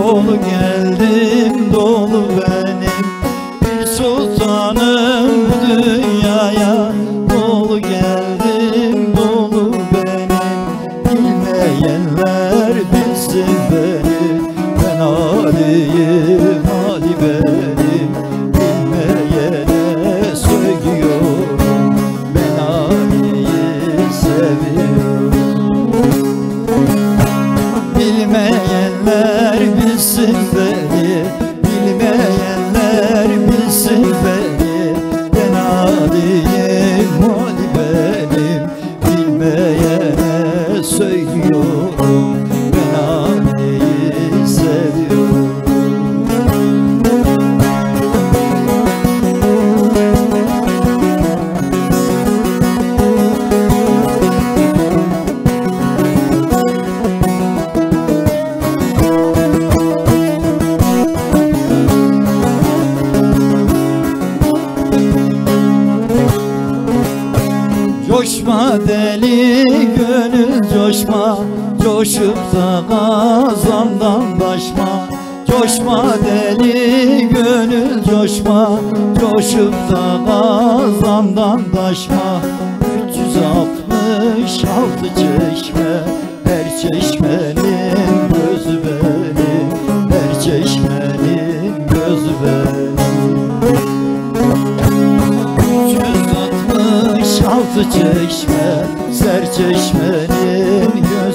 Dolu geldim dolu benim bir sultanım bu dünyaya. Dolu geldim dolu benim, bilmeyenler bilsin beni. Ben Ali'yim Ali benim, bilmeyene söylüyorum. Ben Ali'yi seviyorum. Bilmeyenler bilsin beni, bilmeyenler bilsin beni. Ben Ali'yim Ali benim, bilmeyene söylüyorum. Ben Ali'yi seviyorum. Coşma deli gönül coşma, coşup da gazandan taşma. Coşma deli gönül coşma, coşup da gazandan taşma. 366 çeşme, her çeşmenin gözü benim, her çeşmenin gözü benim. 366 çeşme, ser çeşmenin gözü